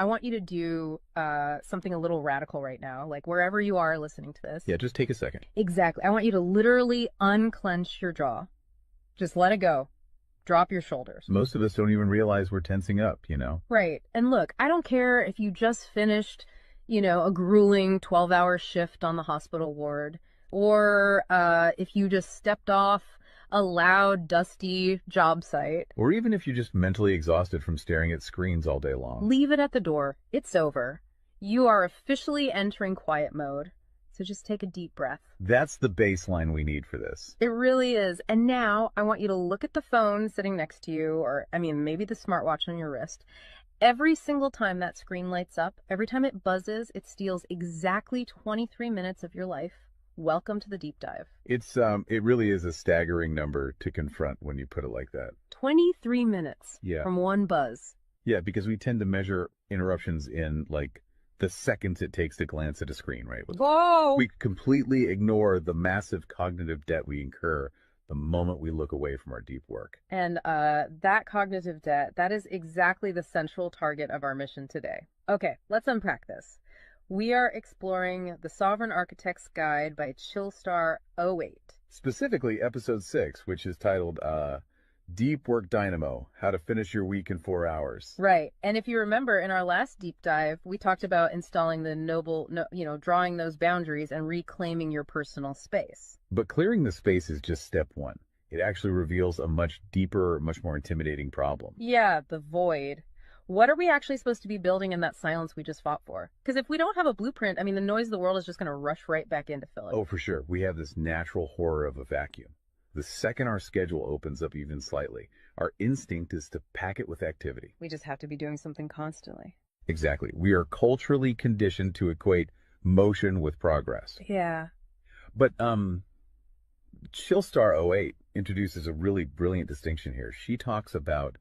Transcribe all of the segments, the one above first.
I want you to do something a little radical right now, like wherever you are listening to this. Yeah, just take a second. Exactly. I want you to literally unclench your jaw. Just let it go. Drop your shoulders. Most of us don't even realize we're tensing up, you know? Right. And look, I don't care if you just finished, a grueling 12-hour shift on the hospital ward, or if you just stepped off a loud, dusty job site. Or even if you're just mentally exhausted from staring at screens all day long. Leave it at the door. It's over. You are officially entering quiet mode. So just take a deep breath. That's the baseline we need for this. It really is. And now I want you to look at the phone sitting next to you, or maybe the smartwatch on your wrist. Every single time that screen lights up, every time it buzzes, it steals exactly 23 minutes of your life. Welcome to the deep dive. It really is a staggering number to confront when you put it like that. 23 minutes from one buzz. Yeah, because we tend to measure interruptions in like the seconds it takes to glance at a screen, right? Whoa! We completely ignore the massive cognitive debt we incur the moment we look away from our deep work. And that cognitive debt, that is exactly the central target of our mission today. Okay, let's unpack this. We are exploring The Sovereign Architect's Guide by Chillstar 08. Specifically, episode 6, which is titled Deep Work Dynamo, How to Finish Your Week in 4 Hours. Right. And if you remember, in our last deep dive, we talked about installing drawing those boundaries and reclaiming your personal space. But clearing the space is just step one. It actually reveals a much deeper, much more intimidating problem. Yeah, the void. What are we actually supposed to be building in that silence we just fought for? Because if we don't have a blueprint, the noise of the world is just going to rush right back in to fill it. Oh, for sure. We have this natural horror of a vacuum. The second our schedule opens up even slightly, our instinct is to pack it with activity. We just have to be doing something constantly. Exactly. We are culturally conditioned to equate motion with progress. Yeah. But Chillstar 08 introduces a really brilliant distinction here. She talks about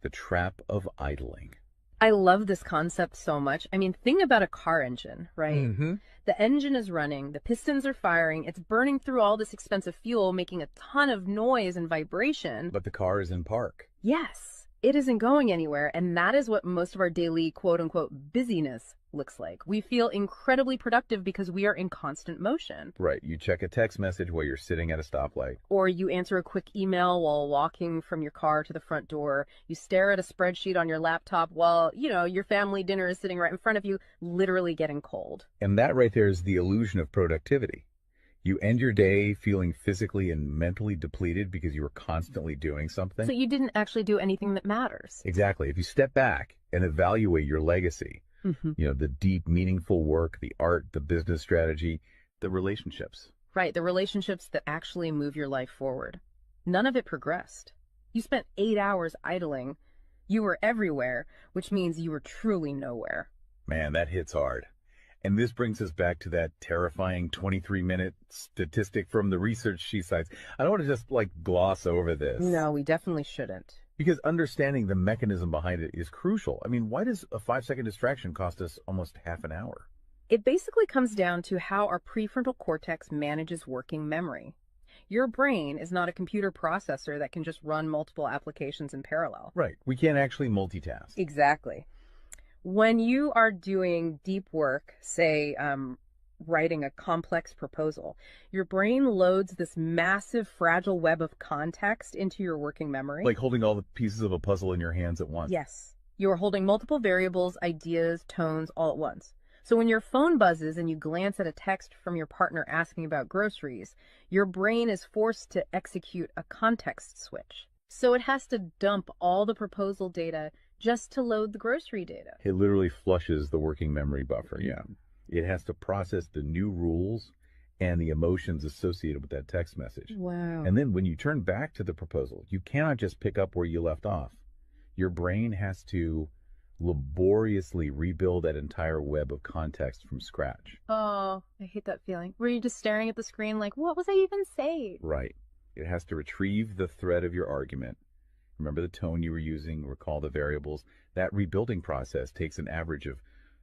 the trap of idling. I love this concept so much. Think about a car engine, right? Mm-hmm. The engine is running, the pistons are firing, it's burning through all this expensive fuel, making a ton of noise and vibration. But the car is in park. Yes, it isn't going anywhere, and that is what most of our daily quote-unquote busyness looks like. We feel incredibly productive because we are in constant motion. Right. You check a text message while you're sitting at a stoplight. Or you answer a quick email while walking from your car to the front door. You stare at a spreadsheet on your laptop while, your family dinner is sitting right in front of you, literally getting cold. And that right there is the illusion of productivity. You end your day feeling physically and mentally depleted because you were constantly doing something. So you didn't actually do anything that matters. Exactly. If you step back and evaluate your legacy, the deep, meaningful work, the art, the business strategy, the relationships. Right, the relationships that actually move your life forward. None of it progressed. You spent 8 hours idling. You were everywhere, which means you were truly nowhere. Man, that hits hard. And this brings us back to that terrifying 23-minute statistic from the research she cites. I don't want to just gloss over this. No, we definitely shouldn't. Because understanding the mechanism behind it is crucial. Why does a 5-second distraction cost us almost half an hour? It basically comes down to how our prefrontal cortex manages working memory. Your brain is not a computer processor that can just run multiple applications in parallel. Right. We can't actually multitask. Exactly. When you are doing deep work, say writing a complex proposal, your brain loads this massive fragile web of context into your working memory. Like holding all the pieces of a puzzle in your hands at once. Yes. You are holding multiple variables, ideas, tones all at once. So when your phone buzzes and you glance at a text from your partner asking about groceries, your brain is forced to execute a context switch. So it has to dump all the proposal data just to load the grocery data. It literally flushes the working memory buffer, yeah. It has to process the new rules and the emotions associated with that text message. Wow. And then when you turn back to the proposal, you cannot just pick up where you left off. Your brain has to laboriously rebuild that entire web of context from scratch. Oh, I hate that feeling. Were you just staring at the screen like, what was I even saying? Right. It has to retrieve the thread of your argument. Remember the tone you were using, recall the variables. That rebuilding process takes an average of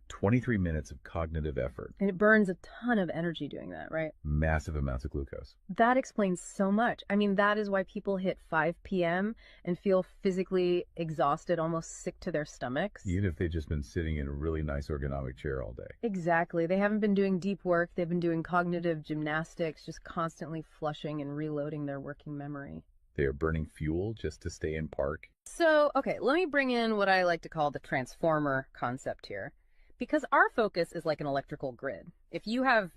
23 minutes of cognitive effort. And it burns a ton of energy doing that, right? Massive amounts of glucose. That explains so much. I mean, that is why people hit 5 p.m. and feel physically exhausted, almost sick to their stomachs. Even if they've just been sitting in a really nice ergonomic chair all day. Exactly. They haven't been doing deep work. They've been doing cognitive gymnastics, just constantly flushing and reloading their working memory. They are burning fuel just to stay in park. So, okay, let me bring in what I like to call the transformer concept here. Because our focus is like an electrical grid. If you have,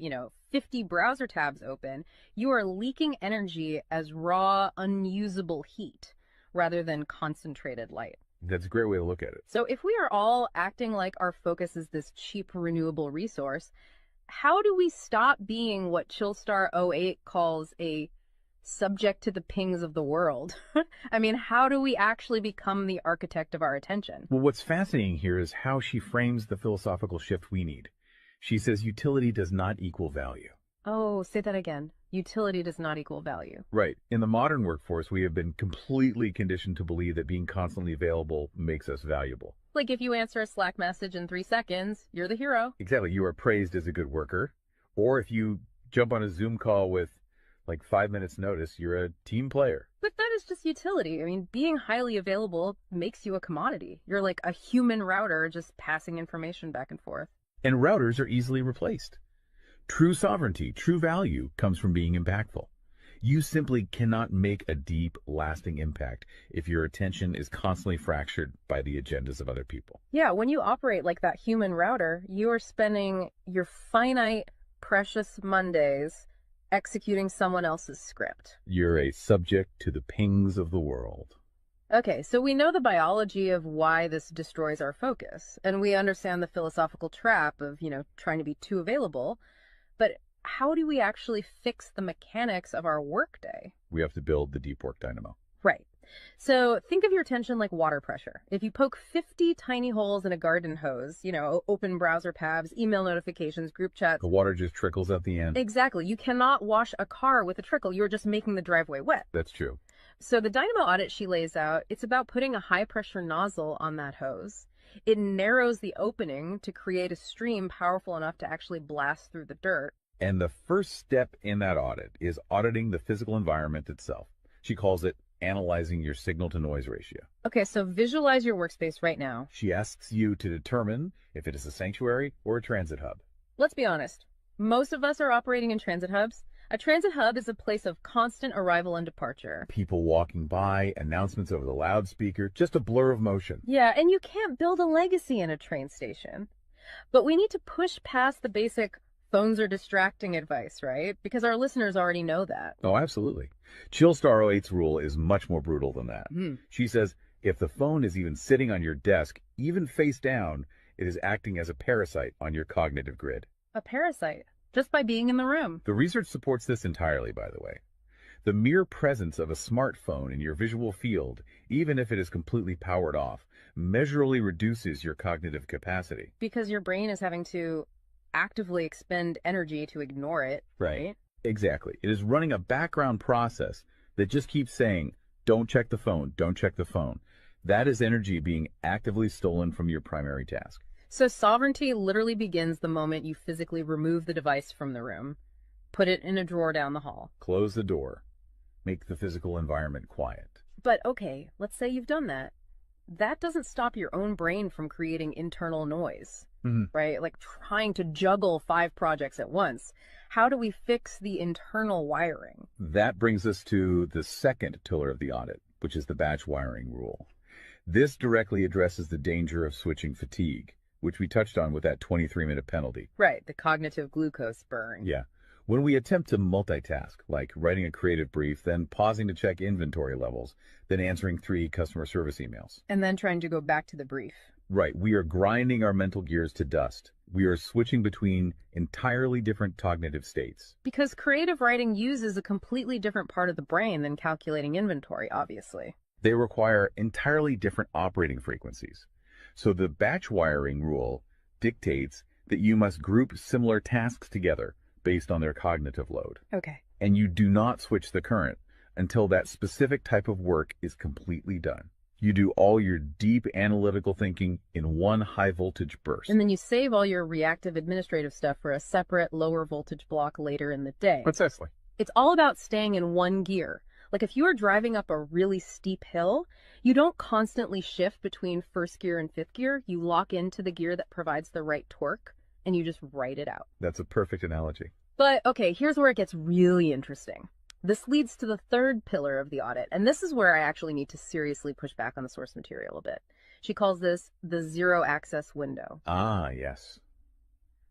50 browser tabs open, you are leaking energy as raw, unusable heat rather than concentrated light. That's a great way to look at it. So if we are all acting like our focus is this cheap renewable resource, how do we stop being what Chillstar 08 calls a subject to the pings of the world? I mean, how do we actually become the architect of our attention? Well, what's fascinating here is how she frames the philosophical shift we need. She says utility does not equal value. Oh, say that again. Utility does not equal value. Right. In the modern workforce, we have been completely conditioned to believe that being constantly available makes us valuable. Like if you answer a Slack message in 3 seconds, you're the hero. Exactly. You are praised as a good worker. Or if you jump on a Zoom call with like 5 minutes notice, you're a team player. But that is just utility. I mean, being highly available makes you a commodity. You're like a human router just passing information back and forth. And routers are easily replaced. True sovereignty, true value comes from being impactful. You simply cannot make a deep, lasting impact if your attention is constantly fractured by the agendas of other people. Yeah, when you operate like that human router, you are spending your finite, precious Mondays executing someone else's script. You're a subject to the pings of the world. Okay, so we know the biology of why this destroys our focus, and we understand the philosophical trap of, trying to be too available, but how do we actually fix the mechanics of our workday? We have to build the deep work dynamo. Right. So think of your attention like water pressure. If you poke 50 tiny holes in a garden hose, open browser tabs, email notifications, group chats. The water just trickles at the end. Exactly. You cannot wash a car with a trickle. You're just making the driveway wet. That's true. So the Dynamo Audit she lays out, it's about putting a high pressure nozzle on that hose. It narrows the opening to create a stream powerful enough to actually blast through the dirt. And the first step in that audit is auditing the physical environment itself. She calls it analyzing your signal-to-noise ratio. Okay, so visualize your workspace right now. She asks you to determine if it is a sanctuary or a transit hub. Let's be honest. Most of us are operating in transit hubs. A transit hub is a place of constant arrival and departure. People walking by, announcements over the loudspeaker, just a blur of motion. Yeah, and you can't build a legacy in a train station. But we need to push past the basic phones are distracting advice, right? Because our listeners already know that. Oh, absolutely. Chillstar 08's rule is much more brutal than that. She says if the phone is even sitting on your desk, even face down, it is acting as a parasite on your cognitive grid. A parasite, just by being in the room. The research supports this entirely, by the way. The mere presence of a smartphone in your visual field, even if it is completely powered off, measurably reduces your cognitive capacity. Because your brain is having to actively expend energy to ignore it, right? Exactly. It is running a background process that just keeps saying, don't check the phone, don't check the phone. That is energy being actively stolen from your primary task. So sovereignty literally begins the moment you physically remove the device from the room, put it in a drawer down the hall. Close the door. Make the physical environment quiet. But okay, let's say you've done that. That doesn't stop your own brain from creating internal noise, right? Like trying to juggle 5 projects at once. How do we fix the internal wiring? That brings us to the second pillar of the audit, which is the batch wiring rule. This directly addresses the danger of switching fatigue, which we touched on with that 23-minute penalty. Right, the cognitive glucose burn. Yeah. When we attempt to multitask, like writing a creative brief, then pausing to check inventory levels, then answering 3 customer service emails. And then trying to go back to the brief. Right. We are grinding our mental gears to dust. We are switching between entirely different cognitive states. Because creative writing uses a completely different part of the brain than calculating inventory, obviously. They require entirely different operating frequencies. So the batch wiring rule dictates that you must group similar tasks together based on their cognitive load. Okay. And you do not switch the current until that specific type of work is completely done. You do all your deep analytical thinking in one high voltage burst. And then you save all your reactive administrative stuff for a separate lower voltage block later in the day. Precisely. It's all about staying in one gear. Like if you are driving up a really steep hill, you don't constantly shift between first gear and fifth gear. You lock into the gear that provides the right torque and you just ride it out. That's a perfect analogy. But okay, here's where it gets really interesting. This leads to the third pillar of the audit, and this is where I actually need to seriously push back on the source material a bit. She calls this the zero access window. Ah, yes.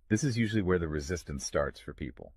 This is usually where the resistance starts for people.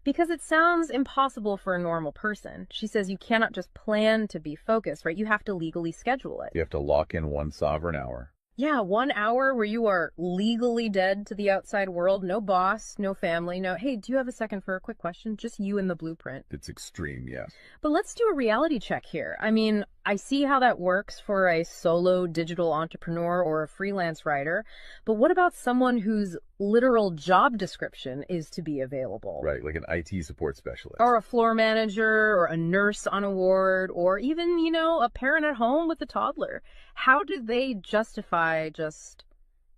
Because it sounds impossible for a normal person. She says you cannot just plan to be focused, right? You have to legally schedule it. You have to lock in one sovereign hour. Yeah, 1 hour where you are legally dead to the outside world. No boss, no family, no, hey, do you have a second for a quick question? Just you and the blueprint. It's extreme, yes. But let's do a reality check here. I mean, I see how that works for a solo digital entrepreneur or a freelance writer, but what about someone whose literal job description is to be available? Right, like an IT support specialist. Or a floor manager, or a nurse on a ward, or even, a parent at home with a toddler. How do they justify just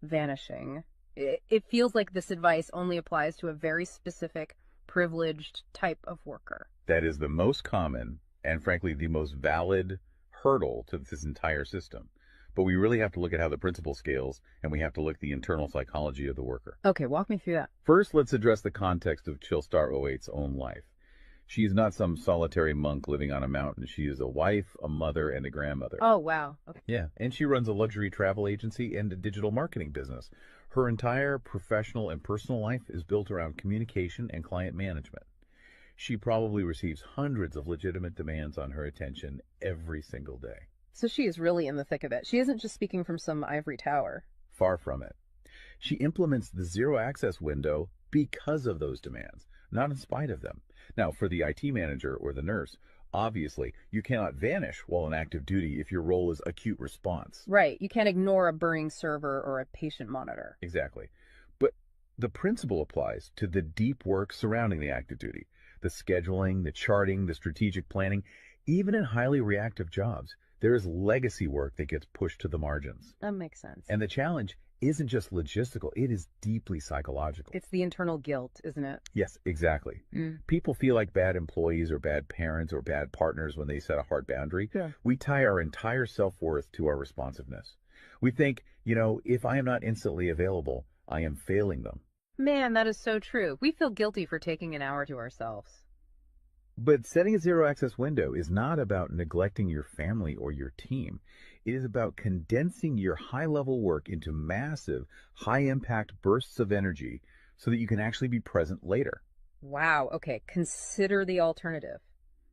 vanishing? It feels like this advice only applies to a very specific, privileged type of worker. That is the most common and, frankly, the most valid hurdle to this entire system. But we really have to look at how the principle scales, and we have to look at the internal psychology of the worker. Okay, walk me through that. First, let's address the context of Chillstar '08's own life. She is not some solitary monk living on a mountain. She is a wife, a mother, and a grandmother. Oh, wow. Okay. Yeah, and she runs a luxury travel agency and a digital marketing business. Her entire professional and personal life is built around communication and client management. She probably receives hundreds of legitimate demands on her attention every single day. So she is really in the thick of it. She isn't just speaking from some ivory tower. Far from it. She implements the zero access window because of those demands, not in spite of them. Now, for the IT manager or the nurse, obviously, you cannot vanish while on active duty if your role is acute response. Right. You can't ignore a burning server or a patient monitor. Exactly. But the principle applies to the deep work surrounding the active duty. The scheduling, the charting, the strategic planning. Even in highly reactive jobs, there is legacy work that gets pushed to the margins. That makes sense. And the challenge isn't just logistical, it is deeply psychological. It's the internal guilt, isn't it? Yes, exactly. People feel like bad employees or bad parents or bad partners when they set a hard boundary. Yeah. We tie our entire self-worth to our responsiveness. We think, if I am not instantly available, I am failing them. Man, that is so true. We feel guilty for taking an hour to ourselves. But setting a zero access window is not about neglecting your family or your team. It is about condensing your high level work into massive, high impact bursts of energy so that you can actually be present later. Wow. Okay. Consider the alternative.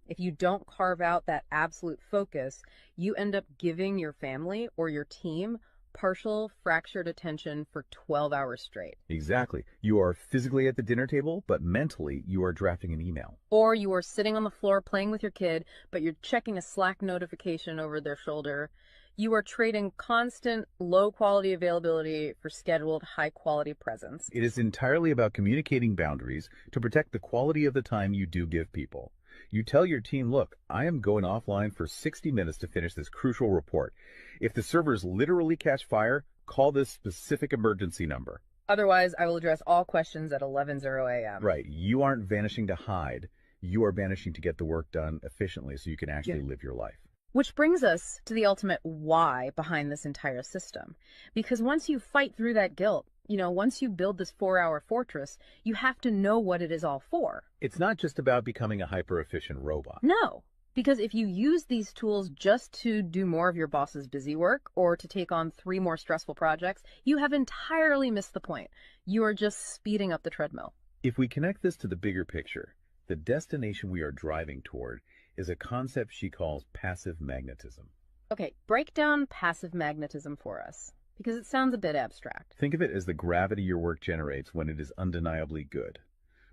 If you don't carve out that absolute focus, you end up giving your family or your team partial fractured attention for 12 hours straight. Exactly. You are physically at the dinner table, but mentally you are drafting an email. Or you are sitting on the floor playing with your kid, but you're checking a Slack notification over their shoulder. You are trading constant low quality availability for scheduled high quality presence. It is entirely about communicating boundaries to protect the quality of the time you do give people. You tell your team, look, I am going offline for 60 minutes to finish this crucial report. If the servers literally catch fire, call this specific emergency number. Otherwise, I will address all questions at 11:00 a.m. Right. You aren't vanishing to hide. You are vanishing to get the work done efficiently so you can actually live your life. Which brings us to the ultimate why behind this entire system. Because once you fight through that guilt, once you build this 4-hour fortress, you have to know what it is all for. It's not just about becoming a hyper-efficient robot. No, because if you use these tools just to do more of your boss's busy work or to take on 3 more stressful projects, you have entirely missed the point. You are just speeding up the treadmill. If we connect this to the bigger picture, the destination we are driving toward is a concept she calls passive magnetism. Okay, break down passive magnetism for us, because it sounds a bit abstract. Think of it as the gravity your work generates when it is undeniably good.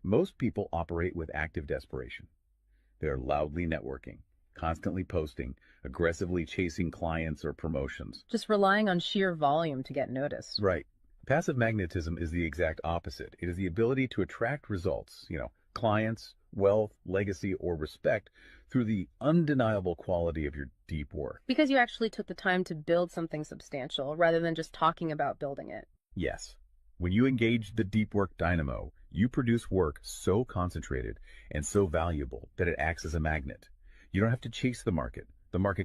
Most people operate with active desperation. They are loudly networking, constantly posting, aggressively chasing clients or promotions. Just relying on sheer volume to get noticed. Right. Passive magnetism is the exact opposite. It is the ability to attract results, clients, wealth, legacy, or respect through the undeniable quality of your deep work. Because you actually took the time to build something substantial rather than just talking about building it. Yes, when you engage the deep work dynamo, you produce work so concentrated and so valuable that it acts as a magnet. You don't have to chase the market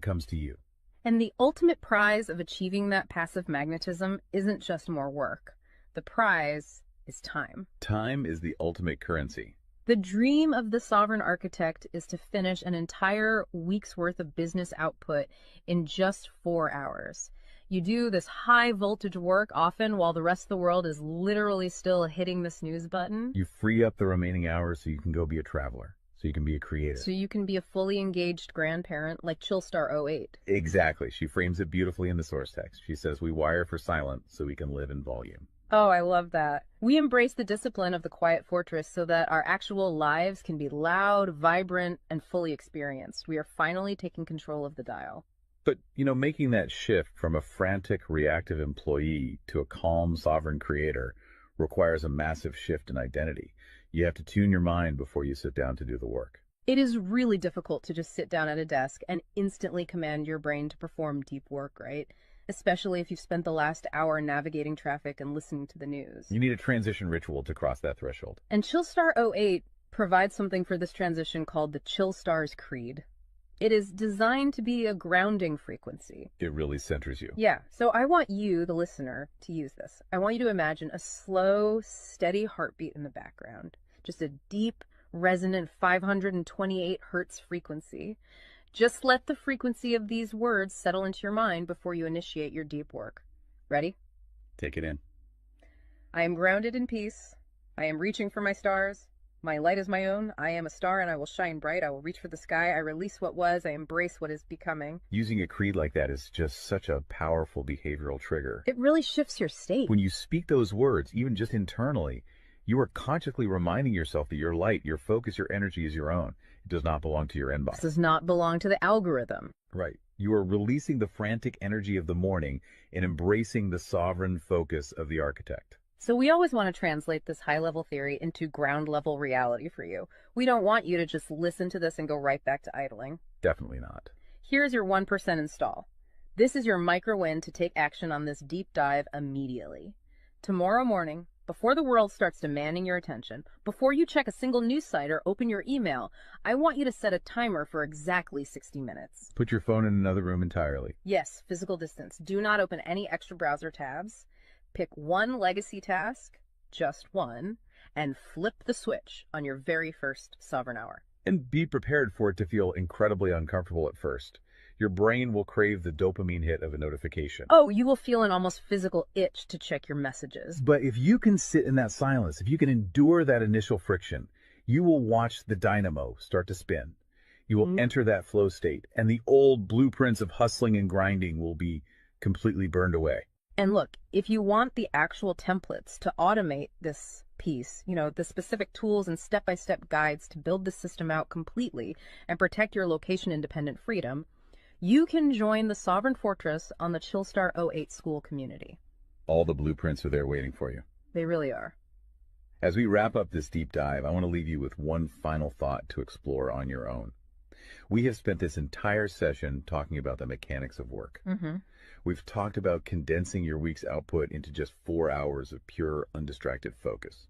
comes to you. And the ultimate prize of achieving that passive magnetism isn't just more work. The prize is time. Time is the ultimate currency. The dream of the sovereign architect is to finish an entire week's worth of business output in just 4 hours. You do this high voltage work often while the rest of the world is literally still hitting the snooze button. You free up the remaining hours so you can go be a traveler, so you can be a creator. So you can be a fully engaged grandparent like Chillstar 08. Exactly. She frames it beautifully in the source text. She says, we wire for silent so we can live in volume. Oh, I love that. We embrace the discipline of the quiet fortress so that our actual lives can be loud, vibrant, and fully experienced. We are finally taking control of the dial. But, making that shift from a frantic, reactive employee to a calm, sovereign creator requires a massive shift in identity. You have to tune your mind before you sit down to do the work. It is really difficult to just sit down at a desk and instantly command your brain to perform deep work, right? Especially if you've spent the last hour navigating traffic and listening to the news. You need a transition ritual to cross that threshold. And Chillstar 08 provides something for this transition called the Chillstar's Creed. It is designed to be a grounding frequency. It really centers you. Yeah, so I want you, the listener, to use this. I want you to imagine a slow, steady heartbeat in the background. Just a deep, resonant 528 hertz frequency. Just let the frequency of these words settle into your mind before you initiate your deep work. Ready? Take it in. I am grounded in peace. I am reaching for my stars. My light is my own. I am a star and I will shine bright. I will reach for the sky. I release what was. I embrace what is becoming. Using a creed like that is just such a powerful behavioral trigger. It really shifts your state. When you speak those words, even just internally, you are consciously reminding yourself that your light, your focus, your energy is your own. It does not belong to your inbox. This does not belong to the algorithm. Right. You are releasing the frantic energy of the morning and embracing the sovereign focus of the architect. So we always want to translate this high-level theory into ground-level reality for you. We don't want you to just listen to this and go right back to idling. Definitely not. Here's your 1% install. This is your micro-win to take action on this deep dive immediately. Tomorrow morning, before the world starts demanding your attention, before you check a single news site or open your email, I want you to set a timer for exactly 60 minutes. Put your phone in another room entirely. Yes, physical distance. Do not open any extra browser tabs. Pick one legacy task, just one, and flip the switch on your very first sovereign hour. And be prepared for it to feel incredibly uncomfortable at first. Your brain will crave the dopamine hit of a notification. Oh, you will feel an almost physical itch to check your messages. But if you can sit in that silence, if you can endure that initial friction, you will watch the dynamo start to spin. You will enter that flow state, and the old blueprints of hustling and grinding will be completely burned away. And look, if you want the actual templates to automate this piece, the specific tools and step-by-step guides to build the system out completely and protect your location-independent freedom, you can join the Sovereign Fortress on the Chillstar 08 school community. All the blueprints are there waiting for you. They really are. As we wrap up this deep dive, I want to leave you with one final thought to explore on your own. We have spent this entire session talking about the mechanics of work. We've talked about condensing your week's output into just 4 hours of pure, undistracted focus.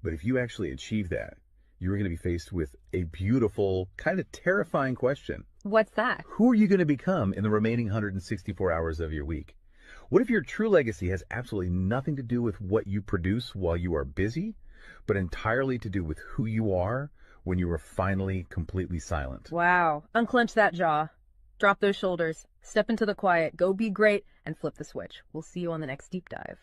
But if you actually achieve that, you're going to be faced with a beautiful, kind of terrifying question. What's that? Who are you going to become in the remaining 164 hours of your week? What if your true legacy has absolutely nothing to do with what you produce while you are busy, but entirely to do with who you are when you are finally completely silent? Wow. Unclench that jaw. Drop those shoulders. Step into the quiet. Go be great and flip the switch. We'll see you on the next deep dive.